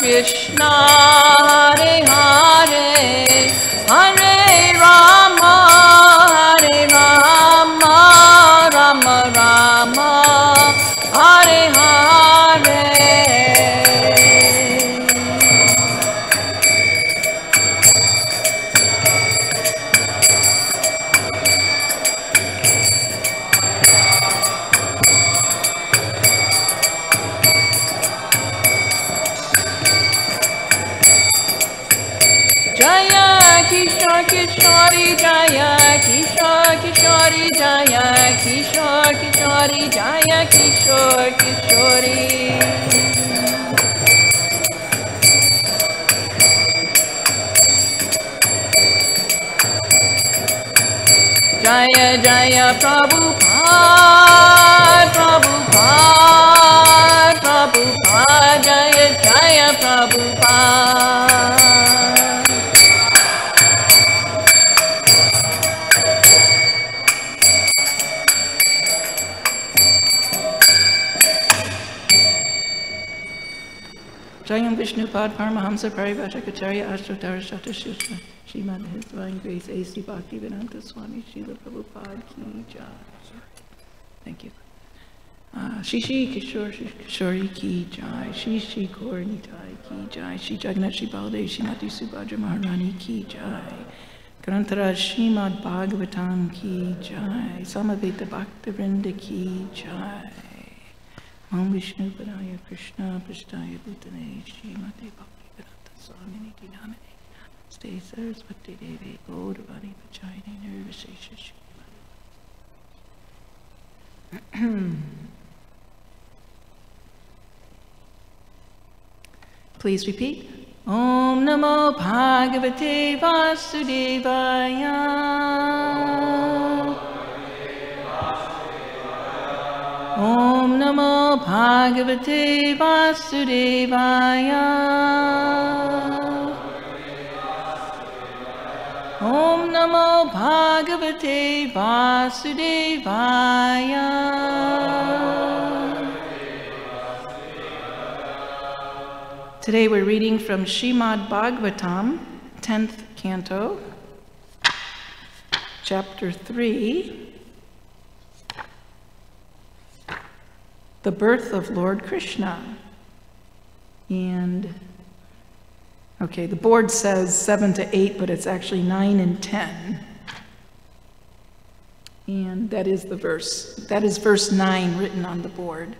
Krishna, Hare Hare, Hare Rama, Hare Rama, Rama Rama, Hare Hare. Jaya Kishore Kishori, Jaya Kishore Kishori, Jaya Kishore Kishori, Jaya Kishore Kishori. Jaya Jaya Prabhupada, Prabhupada, Prabhupada, Jaya Jaya Prabhupada. Jayam Vishnupad Paramahamsa Parivacharya Ashtotara Shata Shishma Srimad His Divine Grace A.C. Bhaktivedanta Swami Srila Prabhupada Ki Jai. Thank you. Shishi Kishori Ki Jai. Shishi Kaur Nitai Ki Jai. Shri Jagannath Shri Baladev Shri Mati Subhadra Maharani Ki Jai. Granthara Srimad-Bhagavatam Ki Jai. Samaveta Bhaktivinoda Ki Jai. Om Vishnu Padaya Krishna Prasthaya Bhutane Srimati Bhaktivedanta Swamini Namine Stay Saraswati Devi Gaudavani Pachayani Nirvishesha Srimati. Please repeat. Om Namo Bhagavate Vasudevaya. Om Namo Bhagavate Vasudevaya. Om Namo Bhagavate Vasudevaya. Today we're reading from Srimad-Bhagavatam, 10th canto, chapter 3. The birth of Lord Krishna. And, okay, the board says 7 to 8, but it's actually 9 and 10. And that is the verse. That is verse 9 written on the board.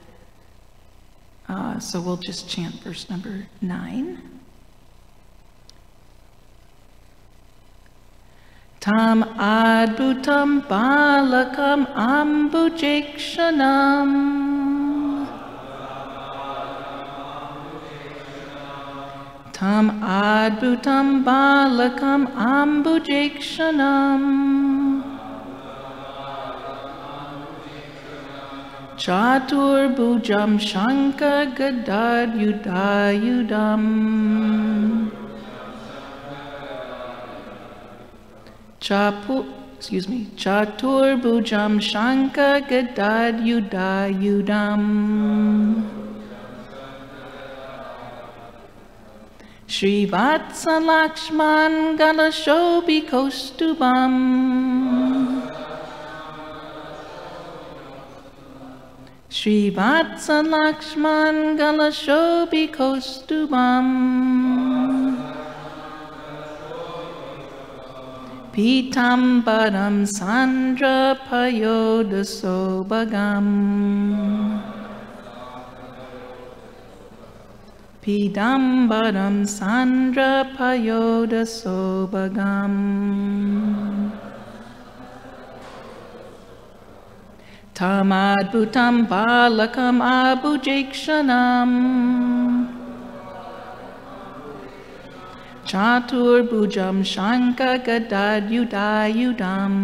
So we'll just chant verse number 9. Tam adbhutam balakam ambujekshanam. Tam adbhutam balakam ambujekshanam. Chatur bhujam shanka gadad yudayudam. Chatur bhujam shanka gadad yudayudam. Srivatsa Lakshman galashobi kostubam. Srivatsa Lakshman galashobi kostubam. Pitambaram sandra payodasobagam. Pidambaram sandra payodasobagam. Tamadbhutam balakam abhujekshanam. Chaturbhujam Shanka Gadadyudayudam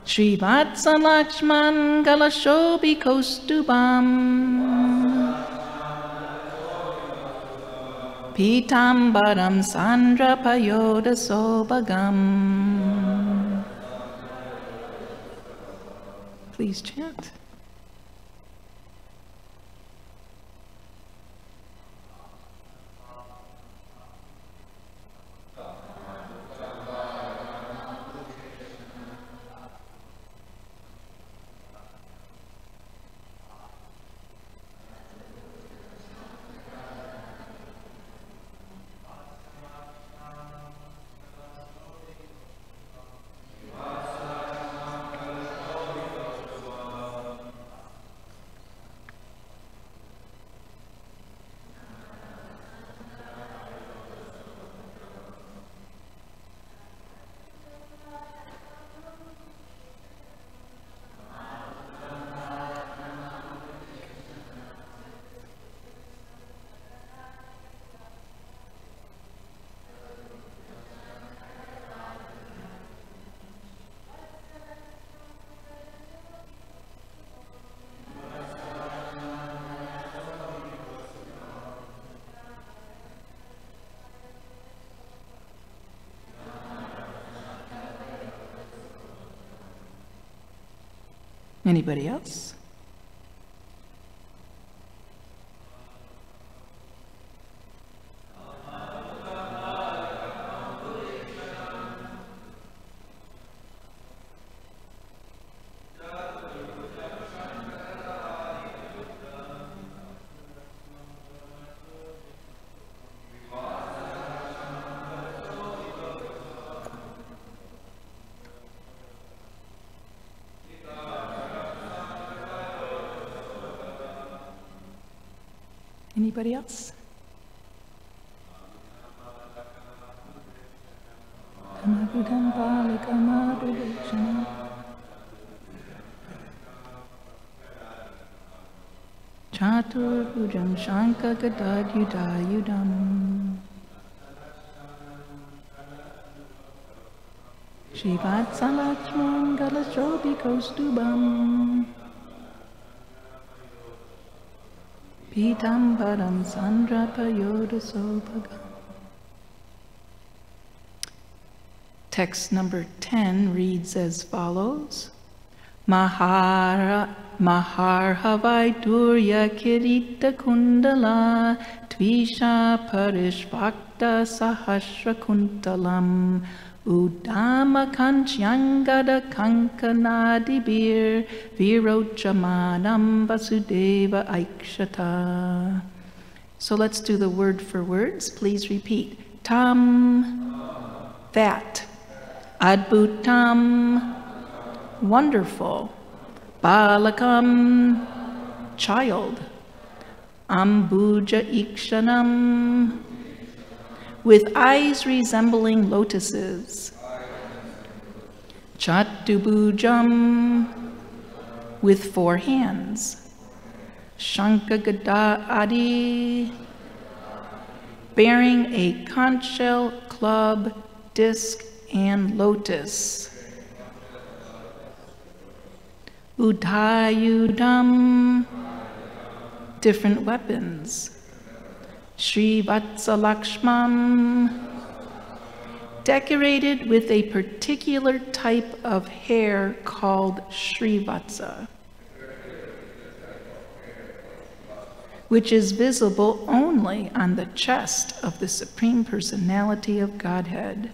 Srivatsa Lakshman Galashobi Kostubam Pitambaram Sandra Payoda Sobagam. Please chant. Anybody else? Anybody else? Chaturbhujam Shanka Gadadyudayudam Srivatsa Lakshman Galashobi Kostubam Pitambaram Sandra Payoda Sobagam. Text number 10 reads as follows. Maharhavai Durya Kirita Kundala Tvisha Parishvakta Sahasra Kuntalam Udama Kanchyangada Kankanadibir Virochamanam Vasudeva Aikshata. So let's do the word for words. Please repeat. Tam, that. Adbhutam, wonderful. Balakam, child. Ambuja Ikshanam, with eyes resembling lotuses. Chatubhujam, with 4 hands. Shankagada Adi, bearing a conch shell, club, disc, and lotus. Udayudam, different weapons. Srivatsa Lakshman, decorated with a particular type of hair called Srivatsa, which is visible only on the chest of the Supreme Personality of Godhead.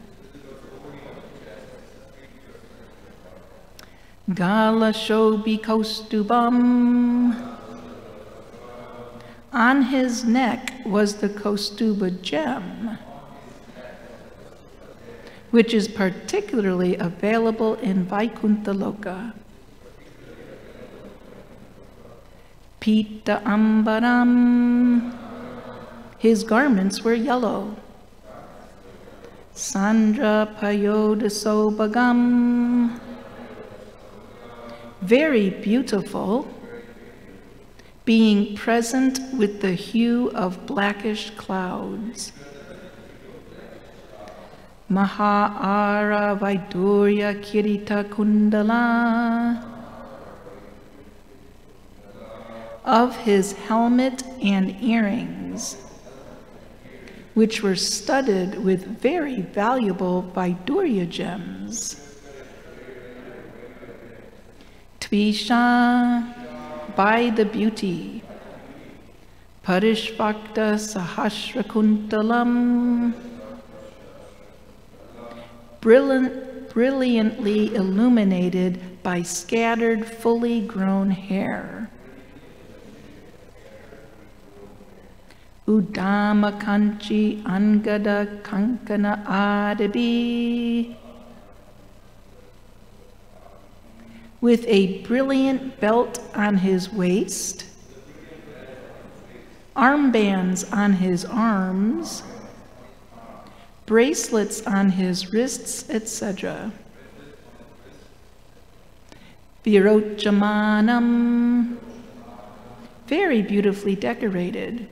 Galashobi Kostubam, on his neck was the Kostuba gem, which is particularly available in Vaikuntha Loka. Pita Ambaram, his garments were yellow. Sandra Payoda Sobagam, very beautiful. being present with the hue of blackish clouds. Maha-ara Vaidurya Kirita Kundala, of his helmet and earrings, which were studded with very valuable Vaidurya gems. Tvisha, by the beauty. Parishvakta Sahasrakuntalam, brilliantly illuminated by scattered, fully grown hair. Udama Kanchi Angada Kankana Adabi, with a brilliant belt on his waist, armbands on his arms, bracelets on his wrists, etc. Virochamanam, very beautifully decorated.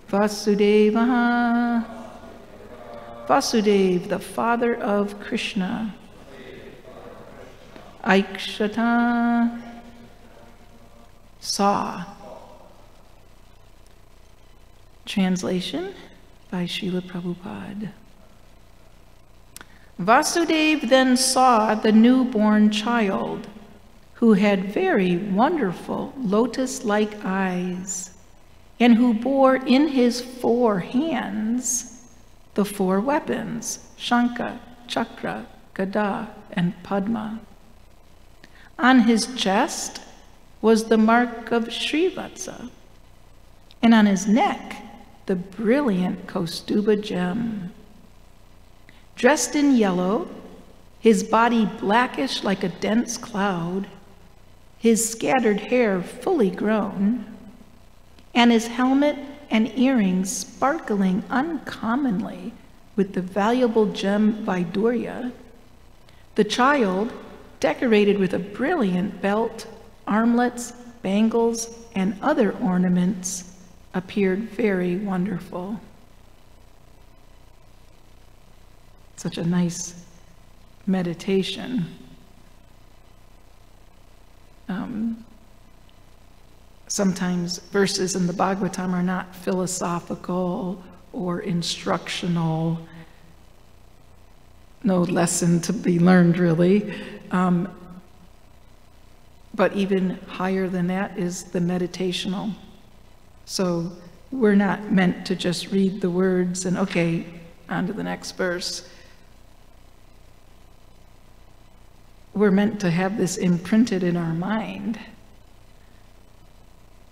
Vasudeva, Vasudev, the father of Krishna. Aikshata, saw. Translation by Srila Prabhupada. Vasudeva then saw the newborn child, who had very wonderful lotus-like eyes, and who bore in his 4 hands the 4 weapons, Shankha, Chakra, Gada, and Padma. On his chest was the mark of Srivatsa, and on his neck the brilliant Kaustuba gem. Dressed in yellow, his body blackish like a dense cloud, his scattered hair fully grown, and his helmet and earrings sparkling uncommonly with the valuable gem Vaidurya, the child, decorated with a brilliant belt, armlets, bangles, and other ornaments, appeared very wonderful. Such a nice meditation. Sometimes verses in the Bhagavatam are not philosophical or instructional, no lesson to be learned really. But even higher than that is the meditational. So we're not meant to just read the words and okay, on to the next verse. We're meant to have this imprinted in our mind,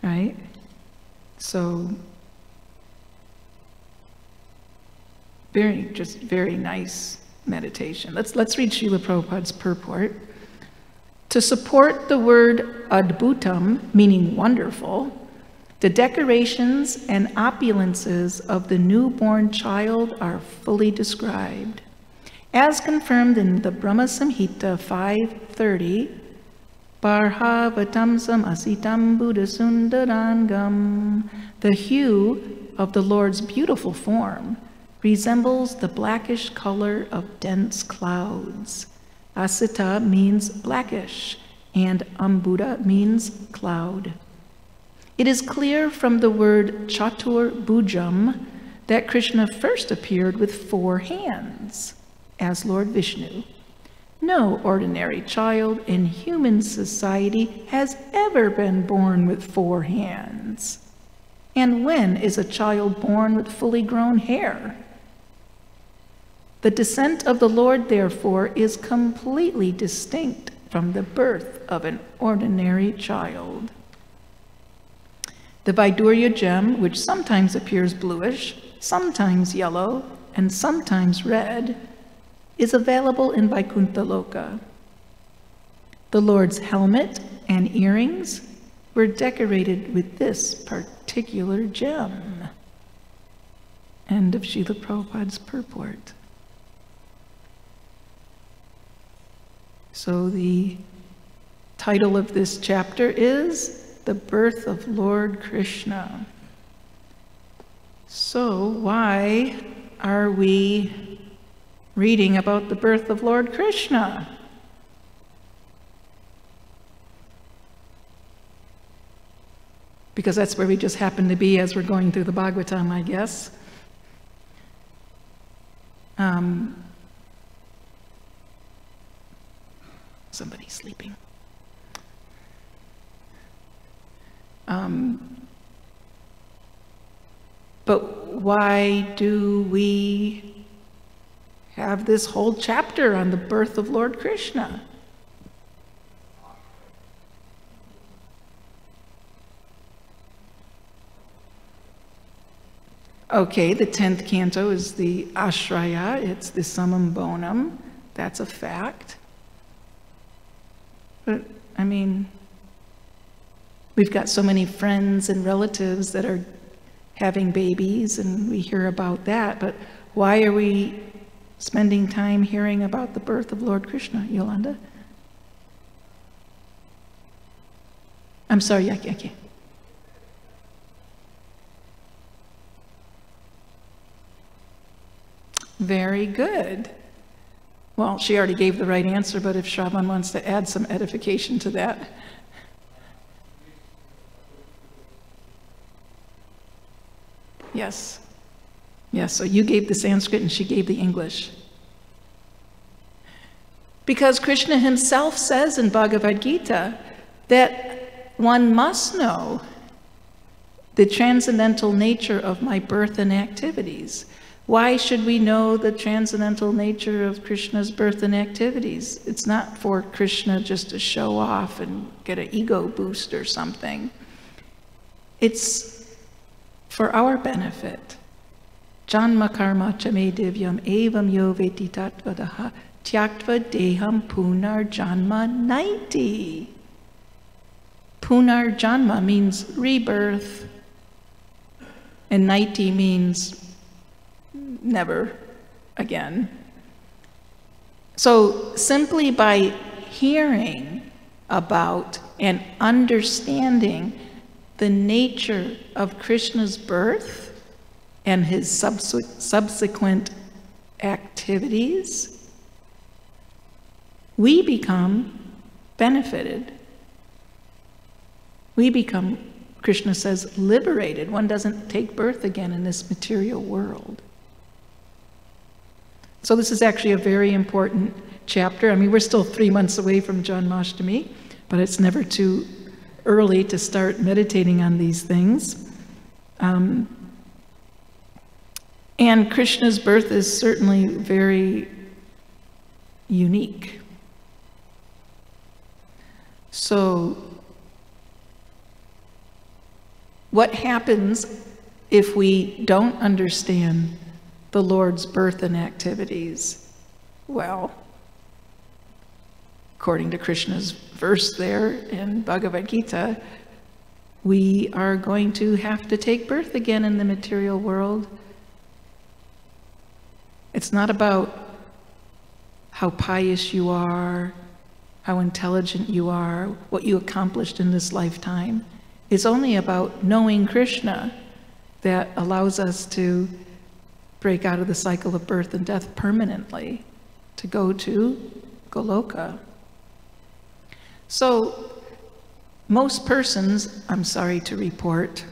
right? So very nice meditation. Let's read Srila Prabhupada's purport. To support the word adbhutam, meaning wonderful, the decorations and opulences of the newborn child are fully described. As confirmed in the Brahma Samhita 5:30, Barhavatamsam asitam buddhasundarangam, the hue of the Lord's beautiful form resembles the blackish color of dense clouds. Asita means blackish, and ambuddha means cloud. It is clear from the word chatur bhujam that Krishna first appeared with 4 hands as Lord Vishnu. No ordinary child in human society has ever been born with 4 hands. And when is a child born with fully grown hair? The descent of the Lord, therefore, is completely distinct from the birth of an ordinary child. The Vaidurya gem, which sometimes appears bluish, sometimes yellow, and sometimes red, is available in Vaikuntha Loka. The Lord's helmet and earrings were decorated with this particular gem. End of Srila Prabhupada's purport. So the title of this chapter is the birth of Lord Krishna. So why are we reading about the birth of Lord Krishna? Because that's where we just happen to be as we're going through the Bhagavatam, I guess. Somebody's sleeping. But why do we have this whole chapter on the birth of Lord Krishna? Okay, the 10th canto is the Ashraya, it's the Summum Bonum, that's a fact. But, I mean, we've got so many friends and relatives that are having babies, and we hear about that, but why are we spending time hearing about the birth of Lord Krishna, Yolanda? I'm sorry, Yaki. Very good. Well, she already gave the right answer, but if Shravan wants to add some edification to that. Yes. Yes, so you gave the Sanskrit and she gave the English. Because Krishna himself says in Bhagavad Gita that one must know the transcendental nature of my birth and activities. Why should we know the transcendental nature of Krishna's birth and activities? It's not for Krishna just to show off and get an ego boost or something. It's for our benefit. Janma karma chame divyam evam yo veti tatvadaha tyaktva deham punar janma naiti. Punar janma means rebirth, and naiti means never again. So simply by hearing about and understanding the nature of Krishna's birth and his subsequent activities, we become benefited. We become, Krishna says, liberated. One doesn't take birth again in this material world. So this is actually a very important chapter. I mean, we're still 3 months away from Janmashtami, but it's never too early to start meditating on these things. And Krishna's birth is certainly very unique. So what happens if we don't understand the Lord's birth and activities? Well, according to Krishna's verse there in Bhagavad Gita, we are going to have to take birth again in the material world. It's not about how pious you are, how intelligent you are, what you accomplished in this lifetime. It's only about knowing Krishna that allows us to break out of the cycle of birth and death permanently, to go to Goloka. So most persons, I'm sorry to report,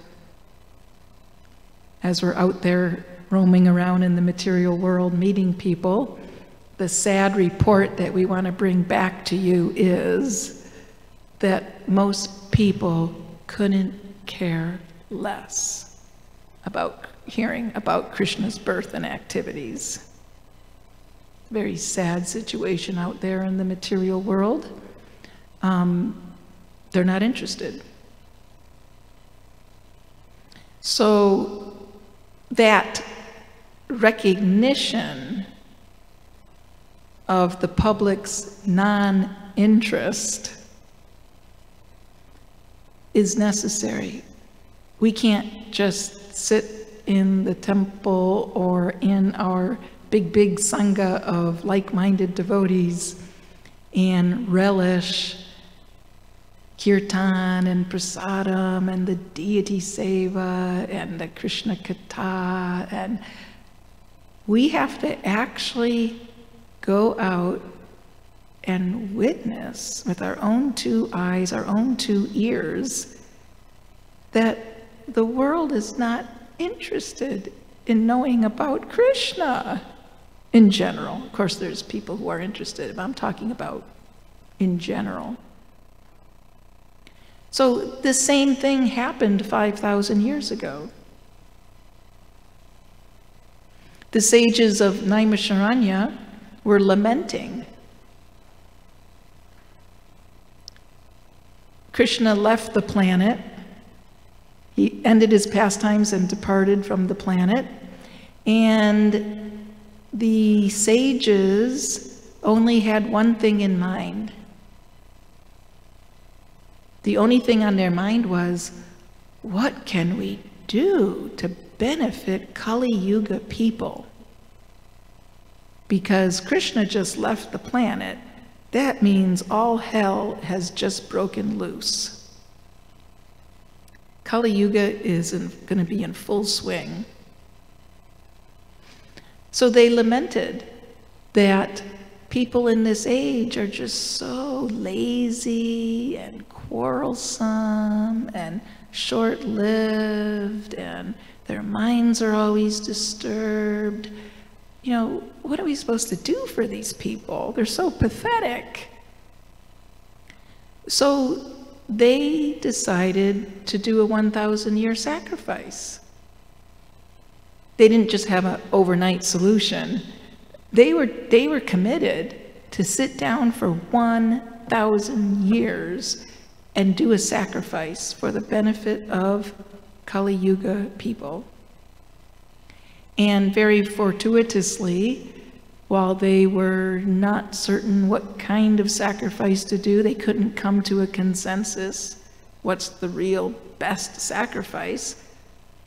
as we're out there roaming around in the material world meeting people, the sad report that we want to bring back to you is that most people couldn't care less about hearing about Krishna's birth and activities. Very sad situation out there in the material world. They're not interested. So that recognition of the public's non-interest is necessary. We can't just sit in the temple or in our big sangha of like-minded devotees and relish kirtan and prasadam and the deity seva and the Krishna katha, and we have to actually go out and witness with our own two eyes, our own two ears, that the world is not interested in knowing about Krishna in general. Of course, there's people who are interested, but I'm talking about in general. So the same thing happened 5,000 years ago. The sages of Naimisharanya were lamenting. Krishna left the planet. He ended his pastimes and departed from the planet. And the sages only had one thing in mind. The only thing on their mind was, what can we do to benefit Kali Yuga people? Because Krishna just left the planet, that means all hell has just broken loose. Kali Yuga is going to be in full swing. So they lamented that people in this age are just so lazy and quarrelsome and short-lived, and their minds are always disturbed. You know, what are we supposed to do for these people? They're so pathetic. So they decided to do a 1,000-year sacrifice. They didn't just have an overnight solution. They were committed to sit down for 1,000 years and do a sacrifice for the benefit of Kali Yuga people. And very fortuitously, while they were not certain what kind of sacrifice to do, they couldn't come to a consensus. What's the real best sacrifice?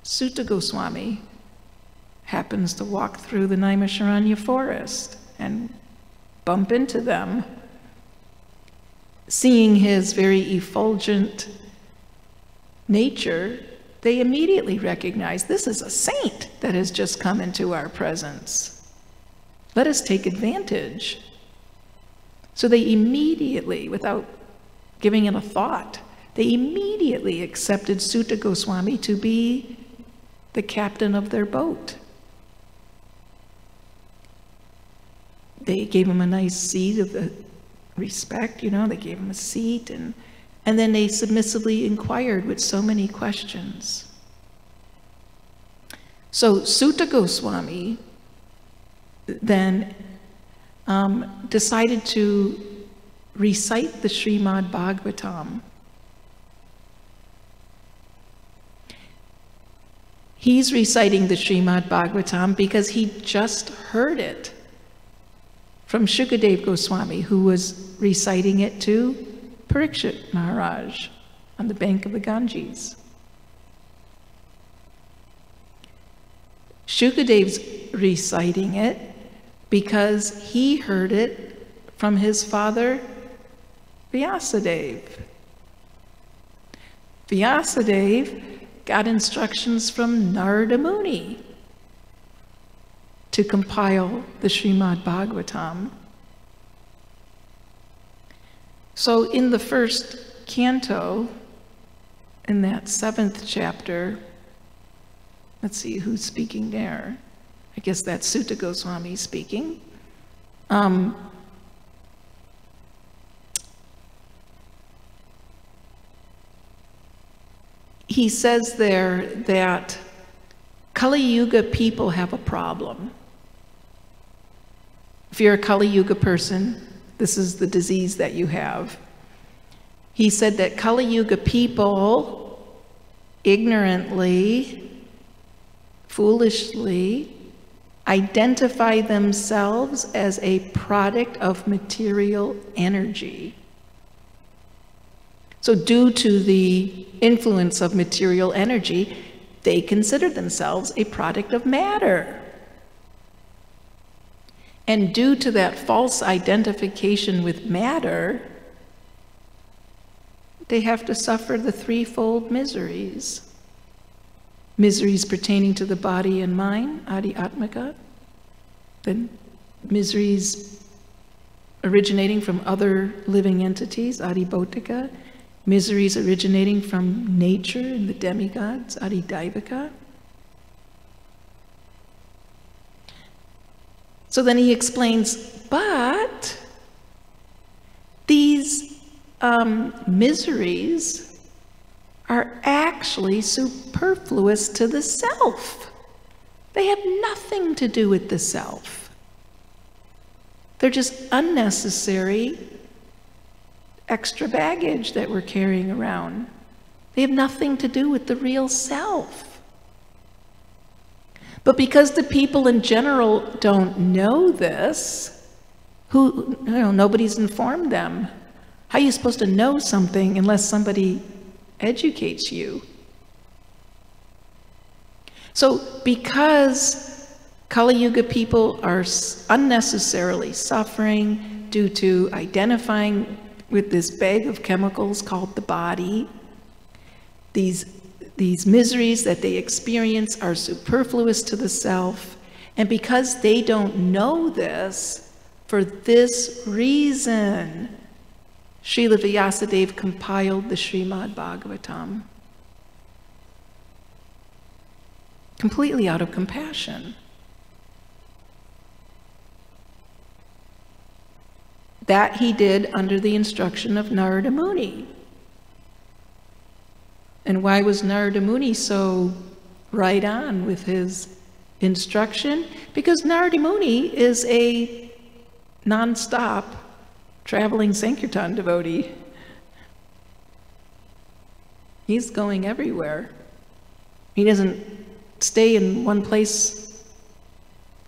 Sutta Goswami happens to walk through the Naimisharanya forest and bump into them. Seeing his very effulgent nature, they immediately recognize this is a saint that has just come into our presence. Let us take advantage. So they immediately, without giving it a thought, they immediately accepted Sutta Goswami to be the captain of their boat. They gave him a nice seat of the respect, you know, they gave him a seat, and then they submissively inquired with so many questions. So Sutta Goswami then decided to recite the Srimad-Bhagavatam. He's reciting the Srimad-Bhagavatam because he just heard it from Shukadev Goswami, who was reciting it to Parikshit Maharaj on the bank of the Ganges. Shukadev's reciting it because he heard it from his father Vyasadeva. Vyasadeva got instructions from Narada Muni to compile the Srimad-Bhagavatam. So in the first canto, in that 7th chapter, let's see who's speaking there. I guess that's Sutta Goswami speaking. He says there that Kali Yuga people have a problem. If you're a Kali Yuga person, this is the disease that you have. He said that Kali Yuga people ignorantly, foolishly, identify themselves as a product of material energy. So due to the influence of material energy, they consider themselves a product of matter. And due to that false identification with matter, they have to suffer the threefold miseries. Miseries pertaining to the body and mind, adi atmika. Then miseries originating from other living entities, adi bhautika. Miseries originating from nature and the demigods, adi daivika. So then he explains, but these miseries are actually superfluous to the self. They have nothing to do with the self. They're just unnecessary extra baggage that we're carrying around. They have nothing to do with the real self. But because the people in general don't know this, nobody's informed them. How are you supposed to know something unless somebody educates you? So because Kali Yuga people are unnecessarily suffering due to identifying with this bag of chemicals called the body, these miseries that they experience are superfluous to the self, and because they don't know this, for this reason, Srila Vyasadeva compiled the Srimad-Bhagavatam. Completely out of compassion. That he did under the instruction of Narada Muni. And why was Narada Muni so right on with his instruction? Because Narada Muni is a non-stop traveling Sankirtan devotee. He's going everywhere. He doesn't stay in one place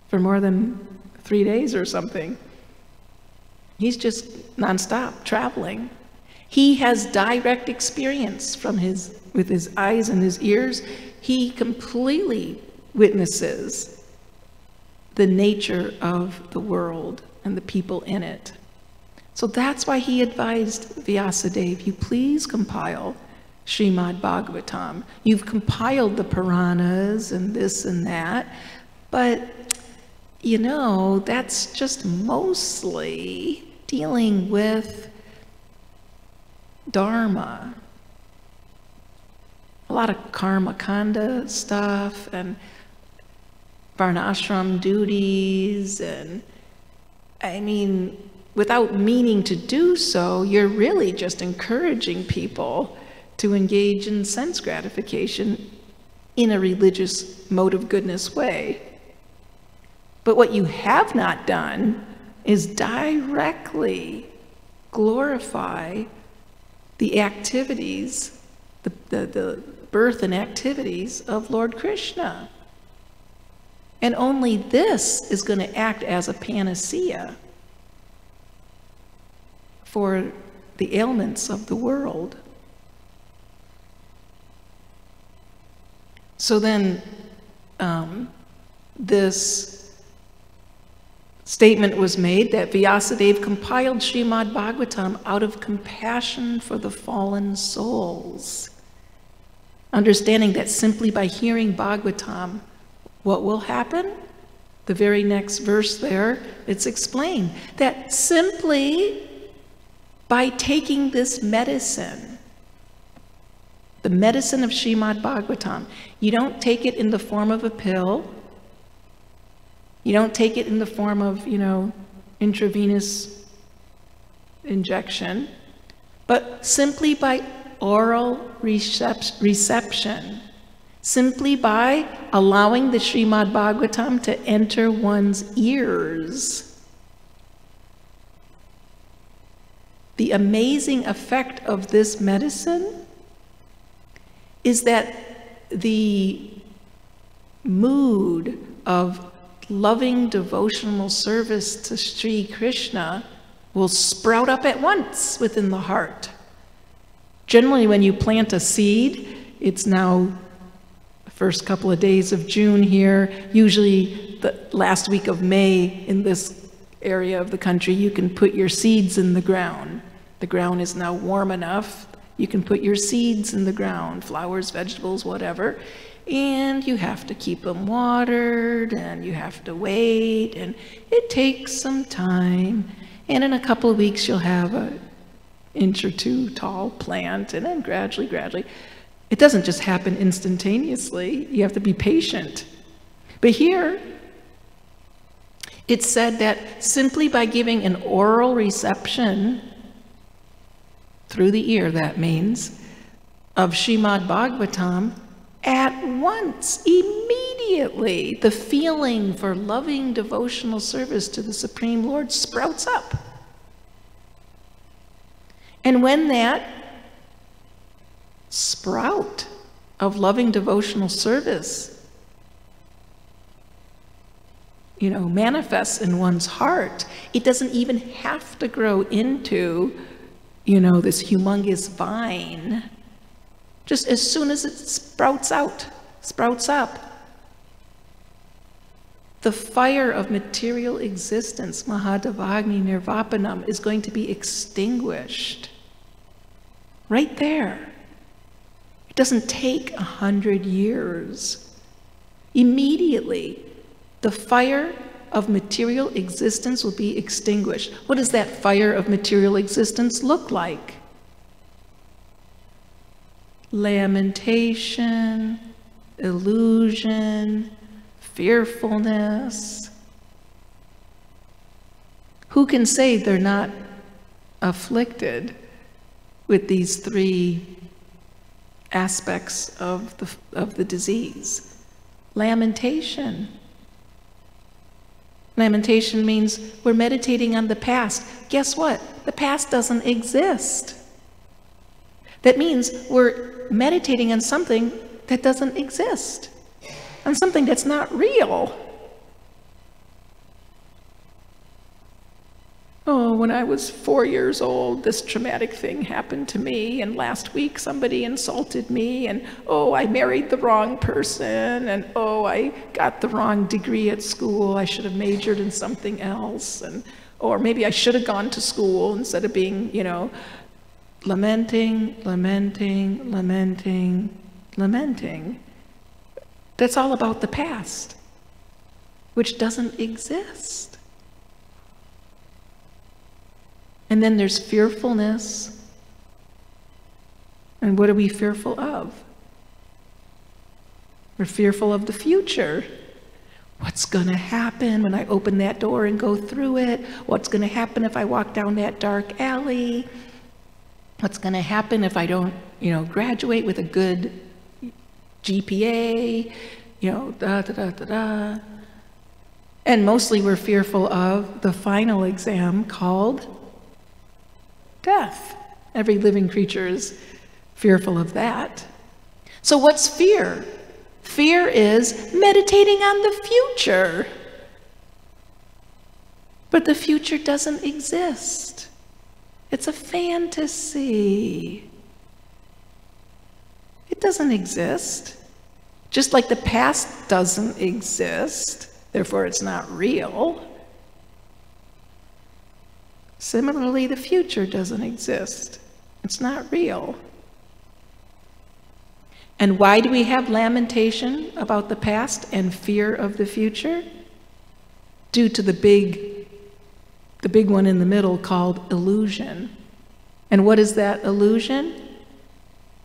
for more than 3 days or something. He's just non-stop traveling. He has direct experience with his eyes and his ears. He completely witnesses the nature of the world and the people in it. So that's why he advised Vyasadeva, you please compile Srimad-Bhagavatam. You've compiled the Puranas and this and that, but that's just mostly dealing with Dharma. A lot of karma kanda stuff and varnashram duties, and without meaning to do so, you're really just encouraging people to engage in sense gratification in a religious mode of goodness way. But what you have not done is directly glorify the activities, the birth and activities of Lord Krishna. And only this is going to act as a panacea for the ailments of the world. So then this statement was made that Vyasadeva compiled Srimad-Bhagavatam out of compassion for the fallen souls, understanding that simply by hearing Bhagavatam, what will happen? The very next verse there, it's explained that simply by taking this medicine, the medicine of Srimad-Bhagavatam, you don't take it in the form of a pill, you don't take it in the form of, intravenous injection, but simply by oral reception, simply by allowing the Srimad-Bhagavatam to enter one's ears. The amazing effect of this medicine is that the mood of loving devotional service to Sri Krishna will sprout up at once within the heart. Generally, when you plant a seed, it's now the first couple of days of June here, usually the last week of May in this area of the country, you can put your seeds in the ground. The ground is now warm enough You can put your seeds in the ground, flowers, vegetables, whatever, and you have to keep them watered, and you have to wait, and it takes some time. And in a couple of weeks, you'll have an inch or two tall plant, and then gradually, it doesn't just happen instantaneously. You have to be patient. But here, it's said that simply by giving an oral reception, through the ear, that means, of Srimad-Bhagavatam, at once, immediately, the feeling for loving devotional service to the Supreme Lord sprouts up. And when that sprout of loving devotional service, manifests in one's heart, it doesn't even have to grow into, this humongous vine. Just as soon as it sprouts up, the fire of material existence, Mahadavagni Nirvapanam, is going to be extinguished. Right there. It doesn't take 100 years. Immediately, the fire of material existence will be extinguished. What does that fire of material existence look like? Lamentation, illusion, fearfulness. Who can say they're not afflicted with these three aspects of the disease? Lamentation. Lamentation means we're meditating on the past. Guess what? The past doesn't exist. That means we're meditating on something that doesn't exist, on something that's not real. Oh, when I was 4 years old, this traumatic thing happened to me, and last week somebody insulted me, and oh, I married the wrong person, and oh, I got the wrong degree at school, I should have majored in something else, or maybe I should have gone to school instead of being, lamenting. That's all about the past, which doesn't exist. And then there's fearfulness. And what are we fearful of? We're fearful of the future. What's going to happen when I open that door and go through it? What's going to happen if I walk down that dark alley? What's going to happen if I don't, graduate with a good GPA? And mostly we're fearful of the final exam called death. Every living creature is fearful of that. So what's fear? Fear is meditating on the future. But the future doesn't exist. It's a fantasy. It doesn't exist. Just like the past doesn't exist, therefore it's not real. Similarly, the future doesn't exist. It's not real. And why do we have lamentation about the past and fear of the future? Due to the big one in the middle called illusion. And what is that illusion?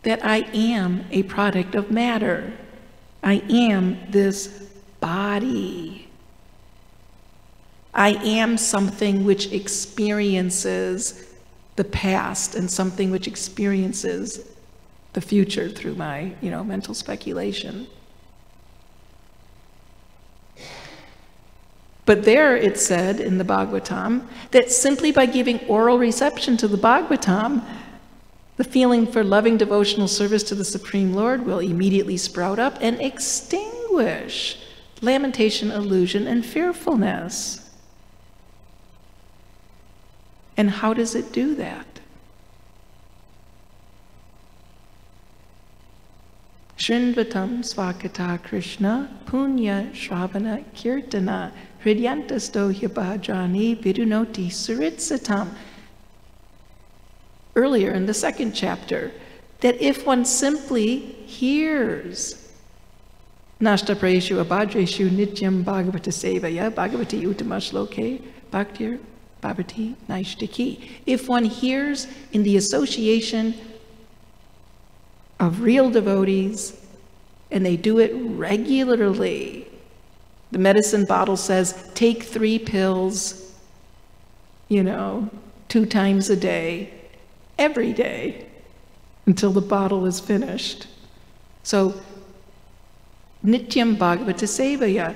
That I am a product of matter. I am this body. I am something which experiences the past and something which experiences the future through my, mental speculation. But there it said in the Bhagavatam that simply by giving oral reception to the Bhagavatam, the feeling for loving devotional service to the Supreme Lord will immediately sprout up and extinguish lamentation, illusion, and fearfulness. And how does it do that? Shrinvatam svakata Krishna punya shravana kirtana hridyantasto hyabhajani vidunoti suritsatam. earlier in the second chapter, that if one simply hears Nashta Prayeshu Abhadreshu Nityam Bhagavata Sevaya Bhagavati Uttamashloke Bhaktir Bhavati Naishtaki. If one hears in the association of real devotees and they do it regularly, the medicine bottle says take 3 pills, 2 times a day, every day, until the bottle is finished. So, Nityam Bhagavata Sevaya,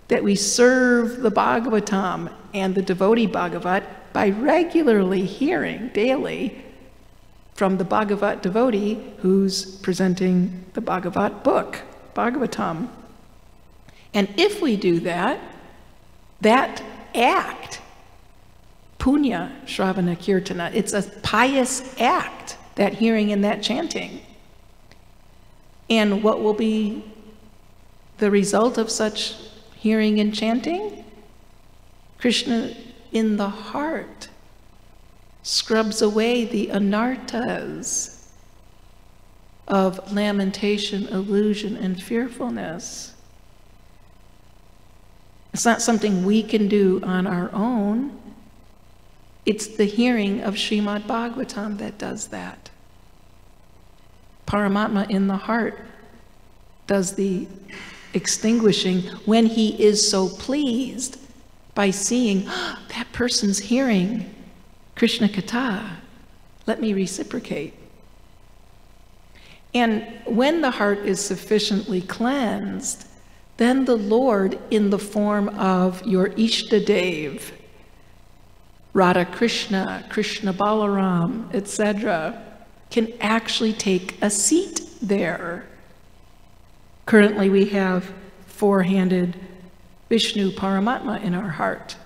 that we serve the Bhagavatam and the devotee Bhagavat by regularly hearing daily from the Bhagavat devotee who's presenting the Bhagavat book, Bhagavatam. And if we do that, that act, punya shravana kirtana, it's a pious act, that hearing and that chanting. And what will be the result of such hearing and chanting? Krishna in the heart scrubs away the anarthas of lamentation, illusion, and fearfulness. It's not something we can do on our own. It's the hearing of Srimad-Bhagavatam that does that. Paramatma in the heart does the extinguishing when he is so pleased by seeing, that person's hearing Krishna Katha. Let me reciprocate. And when the heart is sufficiently cleansed, then the Lord, in the form of your Ishtadev, Radha Krishna, Krishna Balaram, etc., can actually take a seat there. Currently we have 4-handed Vishnu Paramatma in our heart.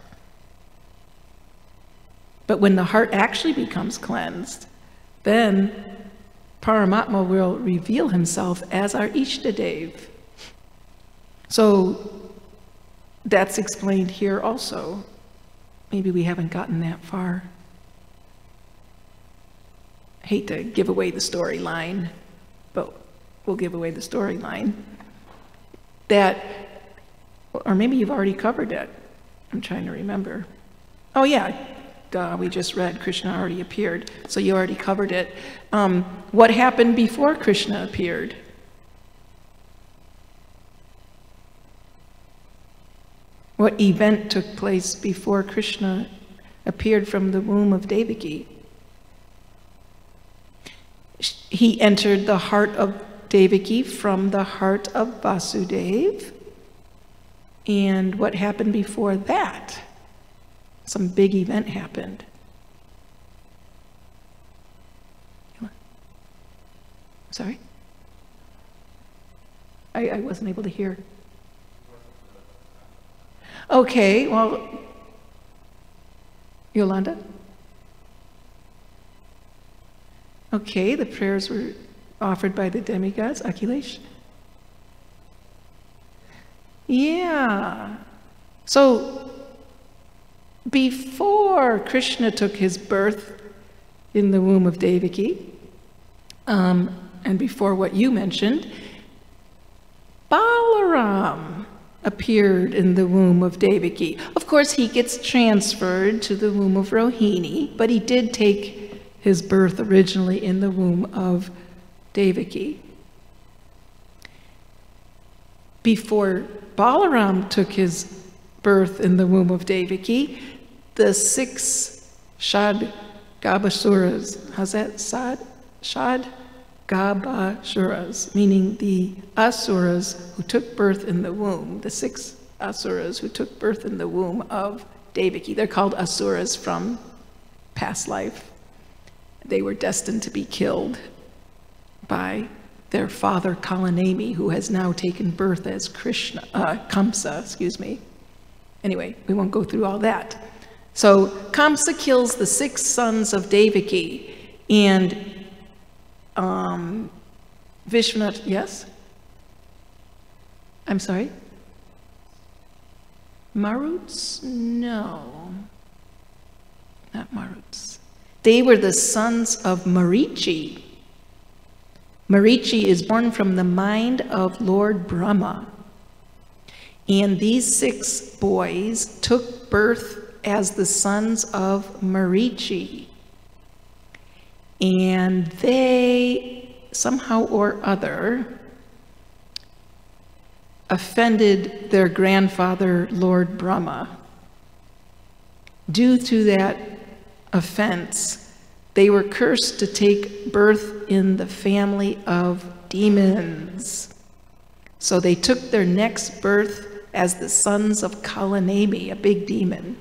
But when the heart actually becomes cleansed, then Paramatma will reveal himself as our Ishtadev. So that's explained here also. Maybe we haven't gotten that far. I hate to give away the storyline, but we'll give away the storyline. That, or maybe you've already covered it. I'm trying to remember. Oh yeah, duh, we just read Krishna already appeared, so you already covered it. What happened before Krishna appeared? What event took place before Krishna appeared from the womb of Devaki? He entered the heart of Devaki from the heart of Vasudeva. And what happened before that? Some big event happened. Sorry? I wasn't able to hear. Okay, well, Yolanda? Okay, the prayers were offered by the demigods. Akhilesh? Yeah. So, before Krishna took his birth in the womb of Devaki, and before what you mentioned, Balaram appeared in the womb of Devaki. Of course, he gets transferred to the womb of Rohini, but he did take his birth originally in the womb of Devaki. Before Balaram took his birth in the womb of Devaki, the 6 Shad-Gabasuras, how's that? Shad-Gabasuras, meaning the Asuras who took birth in the womb, the 6 Asuras who took birth in the womb of Devaki. They're called Asuras from past life. They were destined to be killed by their father Kalanemi, who has now taken birth as Kamsa, excuse me. Anyway, we won't go through all that. So Kamsa kills the 6 sons of Devaki, and Vishwanath, yes? I'm sorry? Maruts? No. Not Maruts. They were the sons of Marichi. Marichi is born from the mind of Lord Brahma. And these 6 boys took birth as the sons of Marichi. And they, somehow or other, offended their grandfather, Lord Brahma. Due to that offense, they were cursed to take birth in the family of demons. So they took their next birth as the sons of Kalanemi, a big demon.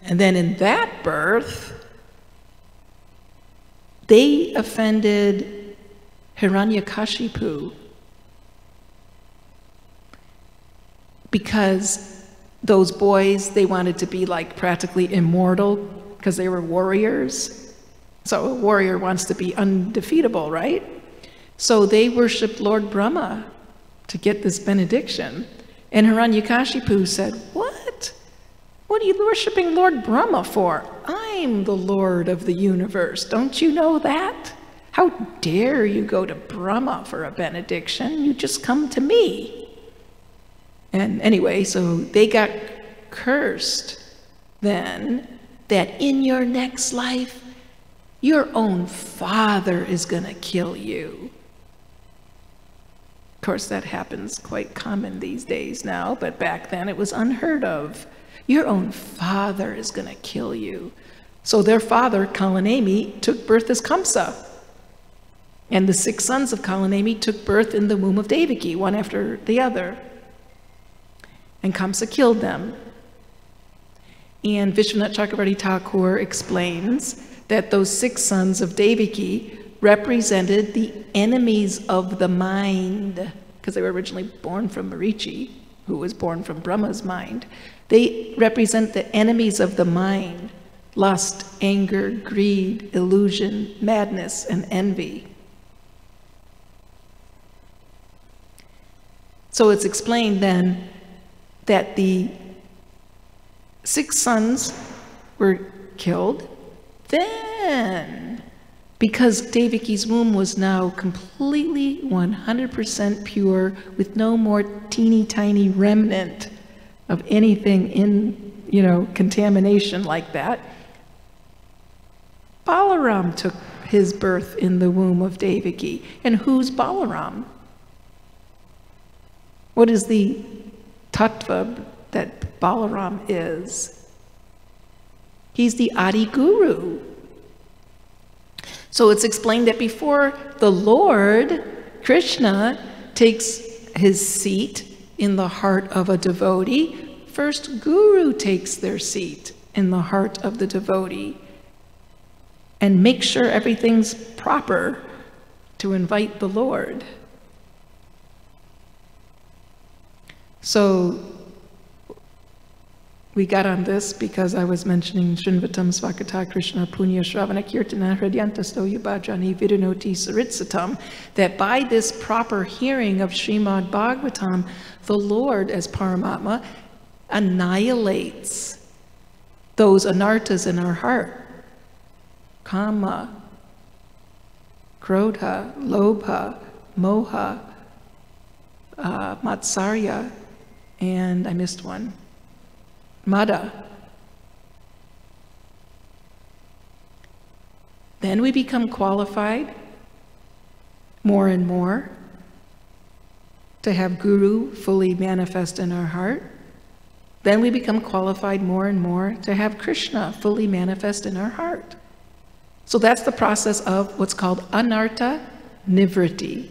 And then in that birth, they offended Hiranyakashipu because those boys, they wanted to be like practically immortal because they were warriors. So a warrior wants to be undefeatable, right? So they worshiped Lord Brahma to get this benediction. And Hiranyakashipu said, "What? What are you worshiping Lord Brahma for? I'm the Lord of the universe. Don't you know that? How dare you go to Brahma for a benediction? You just come to me." And anyway, so they got cursed then that in your next life, your own father is going to kill you. Of course, that happens quite common these days now, but back then it was unheard of. Your own father is going to kill you. So their father, Kalanemi, took birth as Kamsa. And the 6 sons of Kalanemi took birth in the womb of Devaki, one after the other. And Kamsa killed them. And Vishwanath Chakravarti Thakur explains that those 6 sons of Devaki represented the enemies of the mind, because they were originally born from Marichi, who was born from Brahma's mind. They represent the enemies of the mind: lust, anger, greed, illusion, madness, and envy. So it's explained then that the 6 sons were killed. Then, because Devaki's womb was now completely 100% pure, with no more teeny tiny remnant of anything in, contamination like that, Balaram took his birth in the womb of Devaki. And who's Balaram? What is the tattva that Balaram is? He's the Adi Guru. So it's explained that before the Lord, Krishna, takes his seat in the heart of a devotee, first Guru takes their seat in the heart of the devotee and makes sure everything's proper to invite the Lord. So we got on this because I was mentioning Srinvatam Svakata Krishna Punya Shravana Kirtana Hridyantasto Yubhajani Vidinoti Saritsatam, that by this proper hearing of Srimad-Bhagavatam, the Lord, as Paramatma, annihilates those anarthas in our heart. Kama, Krodha, Lobha, Moha, Matsarya, and I missed one. Mada. Then we become qualified more and more to have Guru fully manifest in our heart. Then we become qualified more and more to have Krishna fully manifest in our heart. So that's the process of what's called anartha nivritti,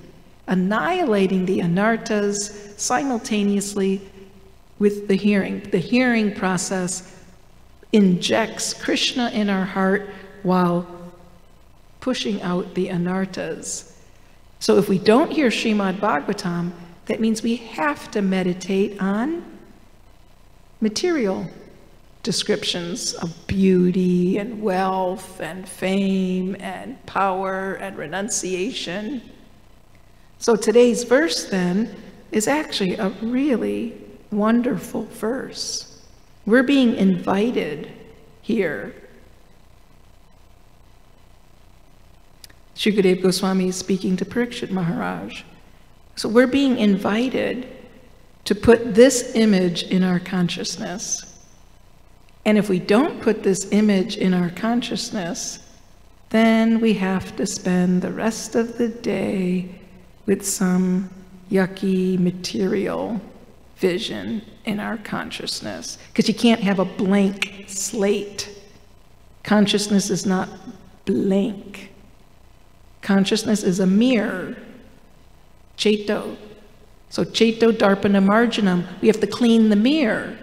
annihilating the anarthas simultaneously with the hearing. The hearing process injects Krishna in our heart while pushing out the anarthas. So if we don't hear Srimad-Bhagavatam, that means we have to meditate on material descriptions of beauty and wealth and fame and power and renunciation. So today's verse then is actually a really wonderful verse. We're being invited here. Shukadeva Goswami is speaking to Parikshit Maharaj. So we're being invited to put this image in our consciousness. And if we don't put this image in our consciousness, then we have to spend the rest of the day with some yucky material vision in our consciousness. Because you can't have a blank slate. Consciousness is not blank. Consciousness is a mirror. Cheto. So cheto darpana marjanam, we have to clean the mirror.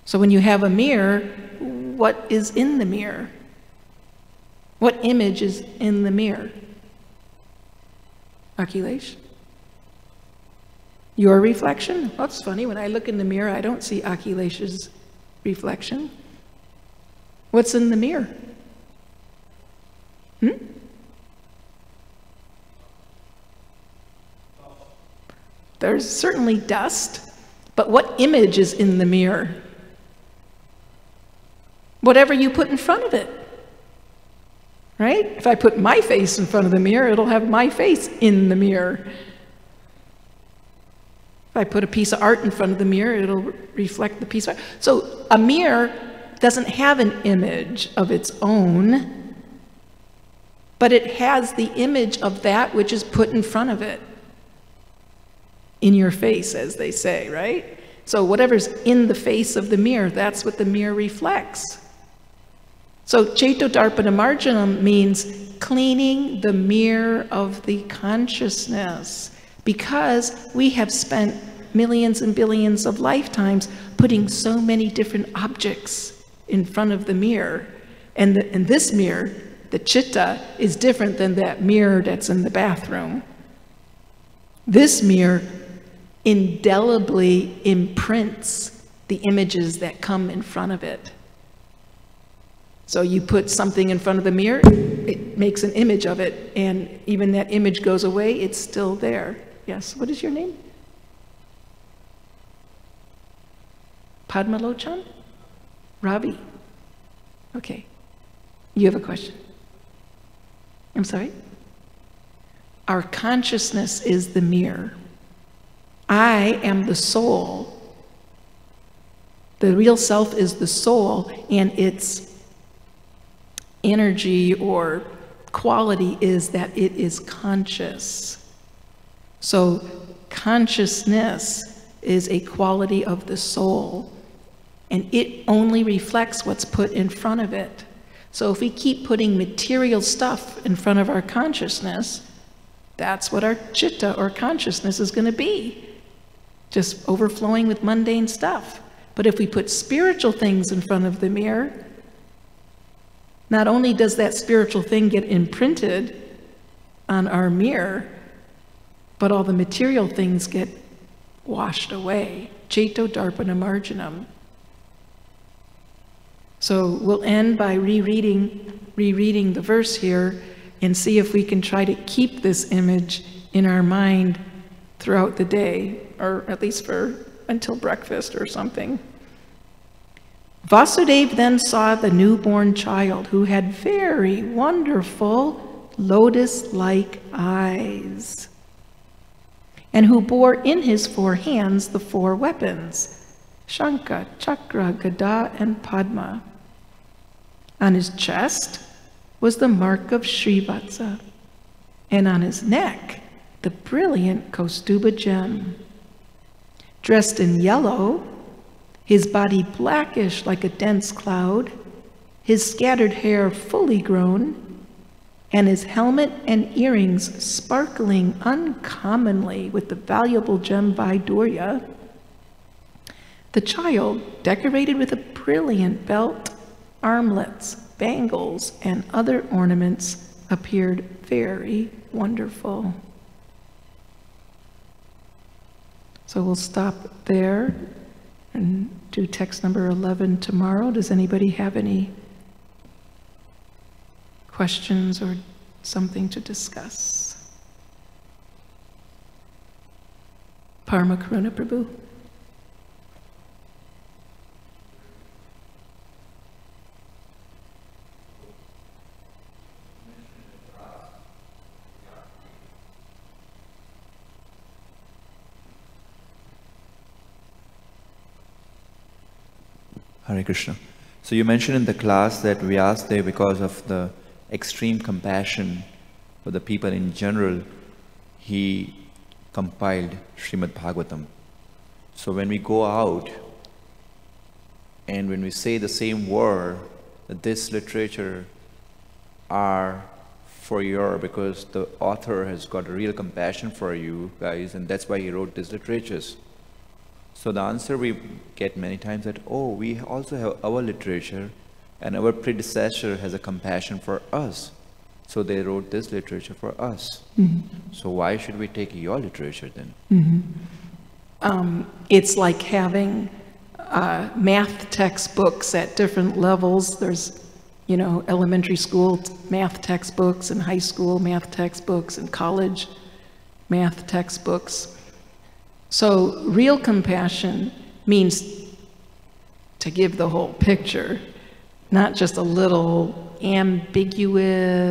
So when you have a mirror, what is in the mirror? What image is in the mirror? Akhilesh? Your reflection? Well, that's funny. When I look in the mirror, I don't see Akhilesh's reflection. What's in the mirror? There's certainly dust, but what image is in the mirror? Whatever you put in front of it, right? If I put my face in front of the mirror, it'll have my face in the mirror. If I put a piece of art in front of the mirror, it'll reflect the piece of art. So a mirror doesn't have an image of its own, but it has the image of that which is put in front of it. In your face, as they say, right? So whatever's in the face of the mirror, that's what the mirror reflects. So Cheto Darpana Marjanam means cleaning the mirror of the consciousness, because we have spent millions and billions of lifetimes putting so many different objects in front of the mirror. And this mirror, the chitta, is different than that mirror that's in the bathroom. This mirror indelibly imprints the images that come in front of it. So you put something in front of the mirror, it makes an image of it, and even that image goes away, it's still there. Yes, what is your name? Padmalochan? Ravi. Okay. You have a question? I'm sorry? Our consciousness is the mirror. I am the soul. The real self is the soul, and its energy or quality is that it is conscious. So consciousness is a quality of the soul, and it only reflects what's put in front of it. So if we keep putting material stuff in front of our consciousness, that's what our chitta or consciousness is going to be. Just overflowing with mundane stuff. But if we put spiritual things in front of the mirror, not only does that spiritual thing get imprinted on our mirror, but all the material things get washed away. Cheto Darpana Marjanam. So we'll end by rereading the verse here and see if we can try to keep this image in our mind throughout the day, or at least until breakfast or something. Vasudeva then saw the newborn child, who had very wonderful lotus-like eyes, and who bore in his 4 hands the 4 weapons, Shankha, Chakra, Gada, and Padma. On his chest was the mark of Srivatsa, and on his neck the brilliant Kaustuba gem. Dressed in yellow, his body blackish like a dense cloud, his scattered hair fully grown, and his helmet and earrings sparkling uncommonly with the valuable gem Vaidurya, the child, decorated with a brilliant belt, armlets, bangles, and other ornaments, appeared very wonderful. So we'll stop there and do text number 11 tomorrow. Does anybody have any questions or something to discuss? Parma Karuna Prabhu. Hare Krishna. So you mentioned in the class that Vyasdev, because of the extreme compassion for the people in general, he compiled Srimad-Bhagavatam. So when we go out and when we say the same word, that this literature are for your, because the author has got a real compassion for you guys, and that's why he wrote these literatures. So the answer we get many times that, oh, we also have our literature and our predecessor has a compassion for us. So they wrote this literature for us. Mm-hmm. So why should we take your literature then? Mm-hmm. It's like having math textbooks at different levels. There's, elementary school math textbooks and high school math textbooks and college math textbooks. So real compassion means to give the whole picture, not just a little ambiguous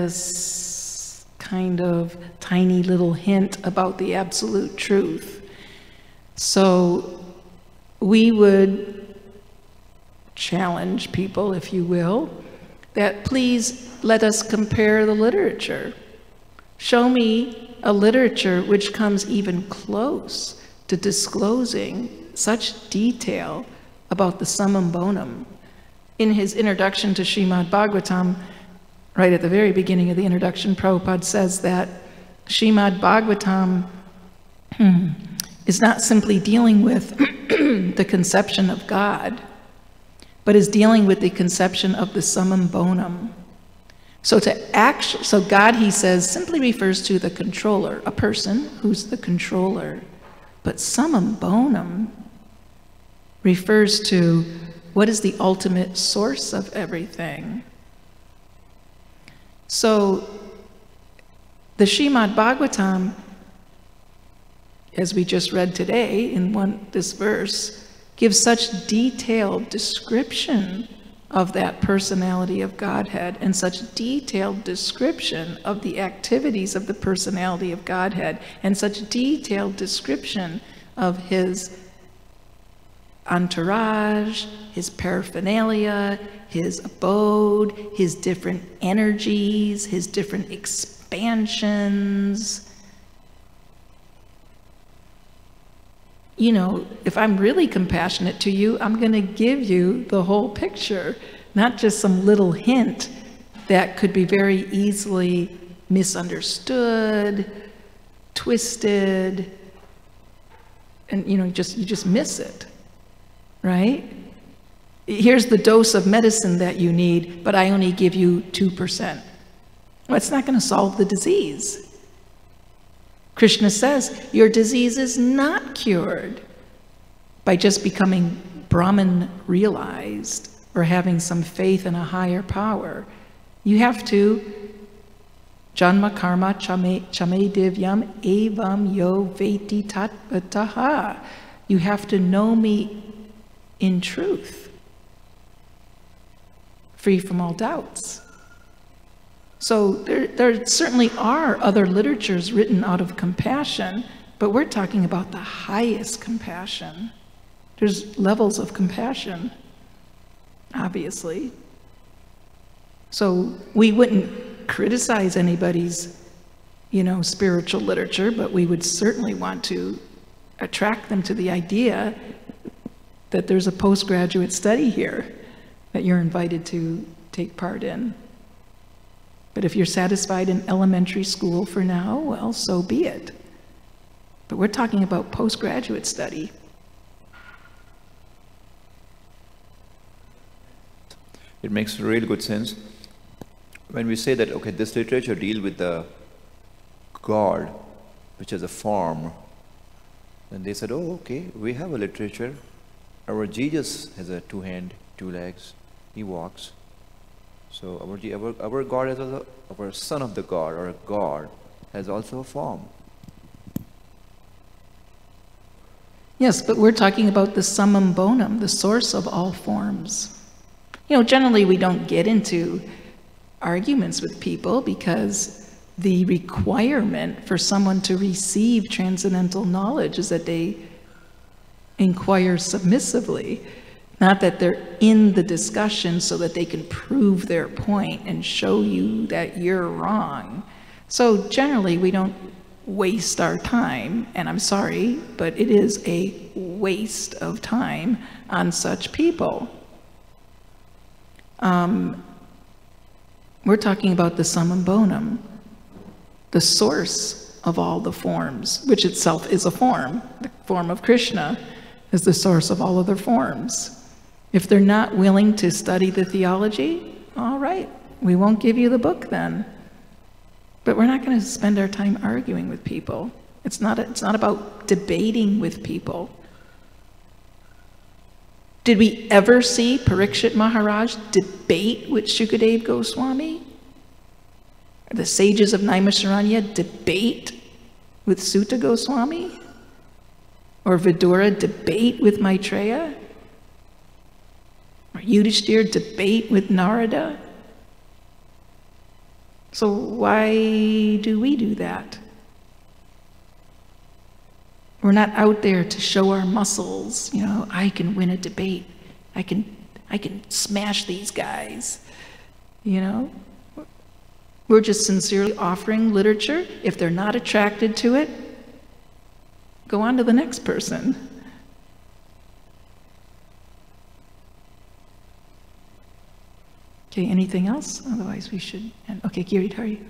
kind of tiny little hint about the absolute truth. So we would challenge people, if you will, that please let us compare the literature. Show me a literature which comes even close to disclosing such detail about the summum bonum. In his introduction to Srimad-Bhagavatam, right at the very beginning of the introduction, Prabhupada says that Srimad-Bhagavatam is not simply dealing with the conception of God, but is dealing with the conception of the summum bonum. So so God, he says, simply refers to the controller, a person who's the controller. But summum bonum refers to what is the ultimate source of everything. So the Srimad-Bhagavatam, as we just read today in this verse, gives such detailed description of that personality of Godhead and such detailed description of the activities of the personality of Godhead and such detailed description of his entourage, his paraphernalia, his abode, his different energies, his different expansions. If I'm really compassionate to you, I'm going to give you the whole picture, not just some little hint that could be very easily misunderstood, twisted, and you just miss it, right? Here's the dose of medicine that you need, but I only give you 2%. Well, it's not going to solve the disease. Krishna says, your disease is not cured by just becoming Brahman realized or having some faith in a higher power. You have to, Janma karma chame divyam evam yo veti tatvataha. You have to know me in truth, free from all doubts. So there certainly are other literatures written out of compassion, but we're talking about the highest compassion. There's levels of compassion, obviously. So we wouldn't criticize anybody's, spiritual literature, but we would certainly want to attract them to the idea that there's a postgraduate study here that you're invited to take part in. But if you're satisfied in elementary school for now, well, so be it. But we're talking about postgraduate study. It makes really good sense. When we say that, okay, this literature deals with the God, which is a form, then they said, oh, okay, we have a literature. Our Jesus has a 2 hands, 2 legs. He walks. So our God is also, our son of the God, or a God, has also a form. Yes, but we're talking about the summum bonum, the source of all forms. Generally we don't get into arguments with people because the requirement for someone to receive transcendental knowledge is that they inquire submissively. Not that they're in the discussion so that they can prove their point and show you that you're wrong. So generally, we don't waste our time, and I'm sorry, but it is a waste of time on such people. We're talking about the summum bonum, the source of all the forms, which itself is a form. The form of Krishna is the source of all other forms. If they're not willing to study the theology, all right, we won't give you the book then. But we're not going to spend our time arguing with people. It's not about debating with people. Did we ever see Parikshit Maharaj debate with Shukadev Goswami? Or the sages of Naimisharanya debate with Sutta Goswami? Or Vidura debate with Maitreya? Or Yudhishthir debate with Narada? So why do we do that? We're not out there to show our muscles, you know, I can win a debate. I can smash these guys, you know? We're just sincerely offering literature. If they're not attracted to it, go on to the next person. Okay, anything else? Otherwise we should end. Okay, Giridhari.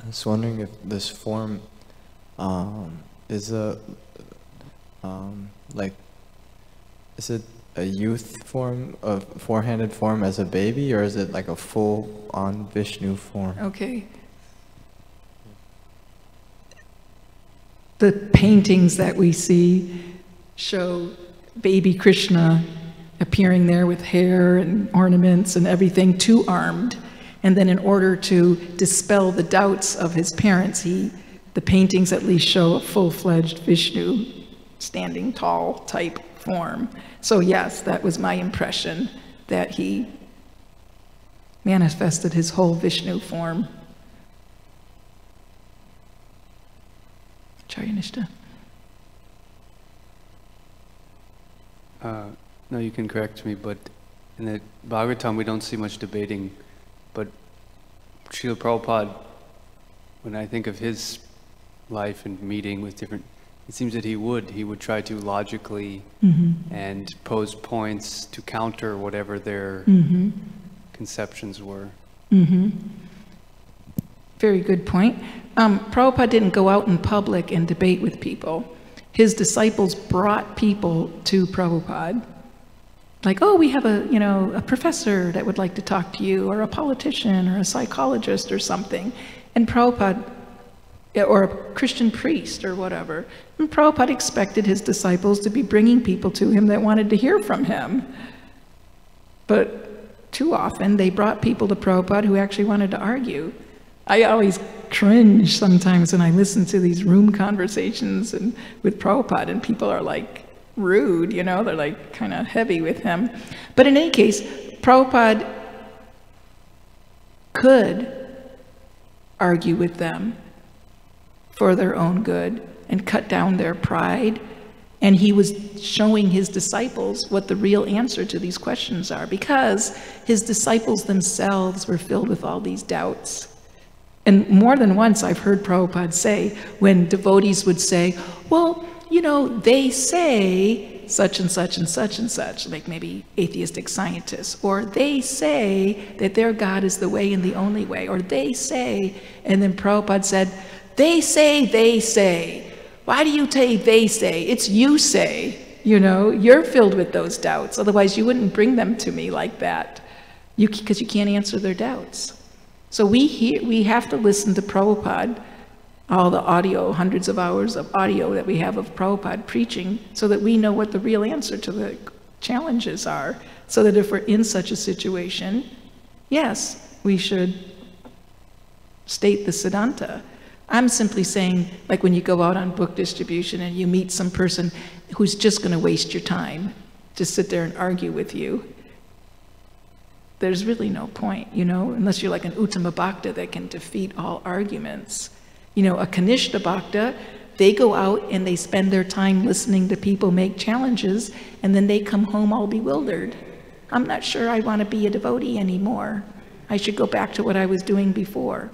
I was wondering if this form is is it a youth form, a four-handed form as a baby, or is it like a full-on Vishnu form? Okay. The paintings that we see show baby Krishna appearing there with hair and ornaments and everything, two-armed. And then in order to dispel the doubts of his parents, the paintings at least show a full-fledged Vishnu, standing tall type form. So yes, that was my impression, that he manifested his whole Vishnu form. Charyanishta. No, you can correct me, but in the Bhagavatam we don't see much debating, but Srila Prabhupada, when I think of his life and meeting with different, it seems that he would try to logically and pose points to counter whatever their conceptions were. Very good point. Prabhupada didn't go out in public and debate with people. His disciples brought people to Prabhupada. Like, oh, we have a professor that would like to talk to you, or a politician, or a psychologist, or something. And Prabhupada, or a Christian priest, or whatever. And Prabhupada expected his disciples to be bringing people to him that wanted to hear from him. But too often, they brought people to Prabhupada who actually wanted to argue. I always cringe sometimes when I listen to these room conversations with Prabhupada, and people are like, rude, you know, they're like kind of heavy with him. But in any case, Prabhupada could argue with them for their own good and cut down their pride. And he was showing his disciples what the real answer to these questions are, because his disciples themselves were filled with all these doubts. And more than once I've heard Prabhupada say, when devotees would say, well, you know, they say such and such and such and such, like maybe atheistic scientists, or they say that their God is the way and the only way, or they say, and then Prabhupada said, they say. Why do you say they say? It's you say, you know, you're filled with those doubts. Otherwise you wouldn't bring them to me like that, because you can't answer their doubts. So we have to listen to Prabhupada, all the audio, hundreds of hours of audio that we have of Prabhupada preaching, so that we know what the real answer to the challenges are, so that if we're in such a situation, yes, we should state the Siddhanta. I'm simply saying, like when you go out on book distribution and you meet some person who's just going to waste your time, just sit there and argue with you, there's really no point, you know, unless you're like an Uttama Bhakta that can defeat all arguments. You know, a Kanishta Bhakta They go out and they spend their time listening to people make challenges, and then they come home all bewildered. I'm not sure I want to be a devotee anymore. I should go back to what I was doing before.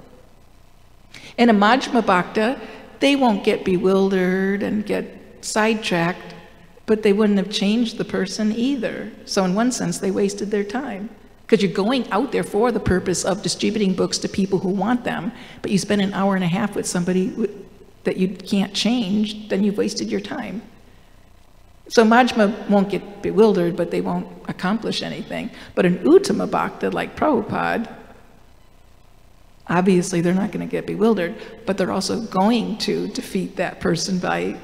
In a Majjhima Bhakta, they won't get bewildered and get sidetracked, but they wouldn't have changed the person either. So in one sense, they wasted their time. Because you're going out there for the purpose of distributing books to people who want them, but you spend an hour and a half with somebody that you can't change, then you've wasted your time. So Majjhima won't get bewildered, but they won't accomplish anything. But an Uttama Bhakta like Prabhupada, obviously they're not going to get bewildered, but they're also going to defeat that person by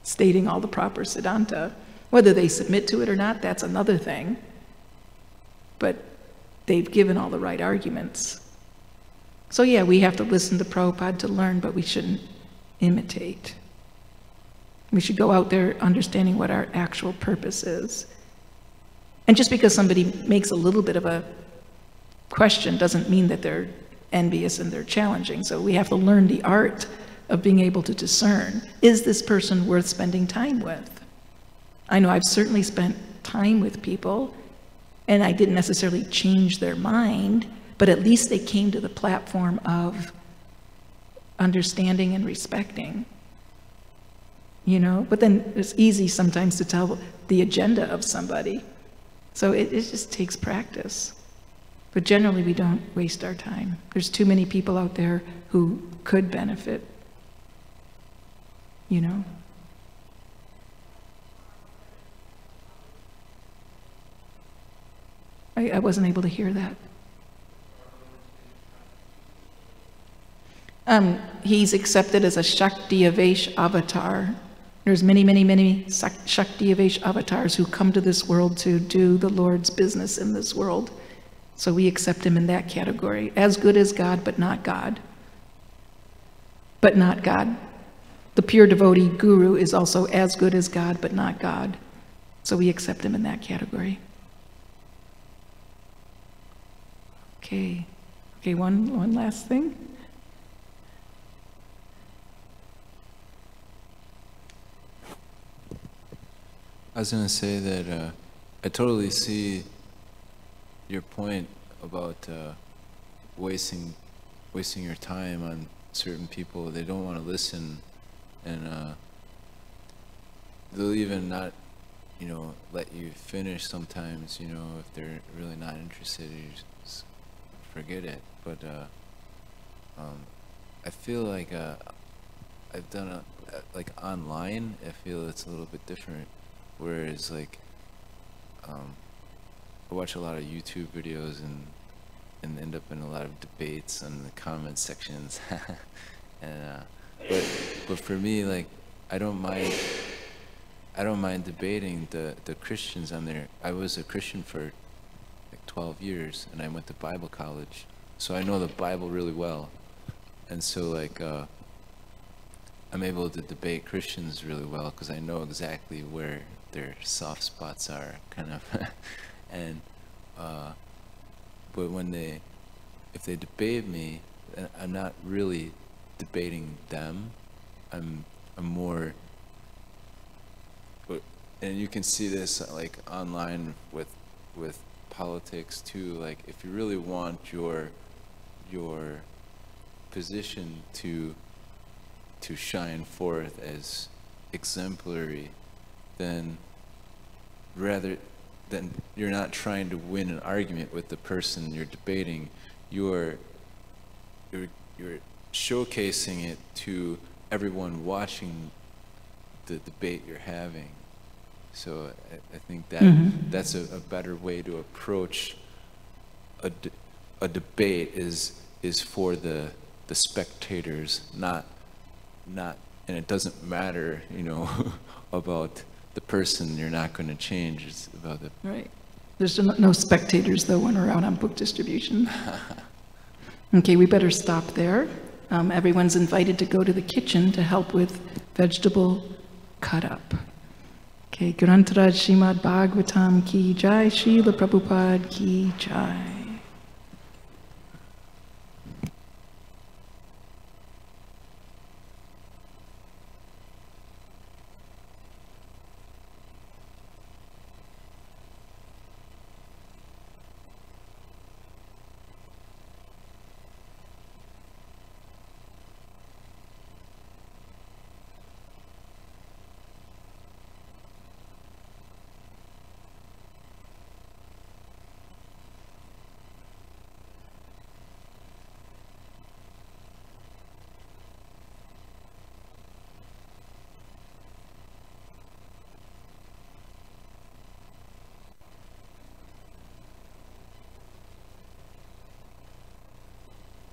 stating all the proper Siddhanta. Whether they submit to it or not, that's another thing. But they've given all the right arguments. So yeah, we have to listen to Prabhupada to learn, but we shouldn't imitate. We should go out there understanding what our actual purpose is. And just because somebody makes a little bit of a question doesn't mean that they're envious and they're challenging. So we have to learn the art of being able to discern, is this person worth spending time with? I know I've certainly spent time with people, and I didn't necessarily change their mind, but at least they came to the platform of understanding and respecting. You know, but then it's easy sometimes to tell the agenda of somebody. So it just takes practice. But generally we don't waste our time. There's too many people out there who could benefit, you know. I wasn't able to hear that. He's accepted as a Shakti-Avesh avatar. There's many, many, many Shakti-Avesh avatars who come to this world to do the Lord's business in this world. So we accept him in that category. As good as God, but not God. But not God. The pure devotee guru is also as good as God, but not God. So we accept him in that category. Okay. Okay, one last thing. I was going to say that I totally see your point about wasting your time on certain people. They don't want to listen, and they'll even not, you know, let you finish sometimes. You know, if they're really not interested, you just forget it. But I feel like I've done like online. I feel it's a little bit different. Whereas like I watch a lot of YouTube videos and end up in a lot of debates in the comment sections. And but for me, like I don't mind debating the Christians on there. I was a Christian for like 12 years, and I went to Bible college, so I know the Bible really well. And so like I'm able to debate Christians really well because I know exactly where their soft spots are, kind of. And but if they debate me, I'm not really debating them. I'm more, and you can see this like online with politics too. Like if you really want your position to shine forth as exemplary, then rather than you're not trying to win an argument with the person you're debating, you're showcasing it to everyone watching the debate you're having. So I think that that's a better way to approach a debate is for the spectators, not and it doesn't matter, you know, about the person you're not going to change. It's about the right. There's no spectators though when we're out on book distribution. Okay, we better stop there. Everyone's invited to go to the kitchen to help with vegetable cut up. Okay, Grantaraj Srimad-Bhagavatam ki jai, Srila Prabhupada ki jai.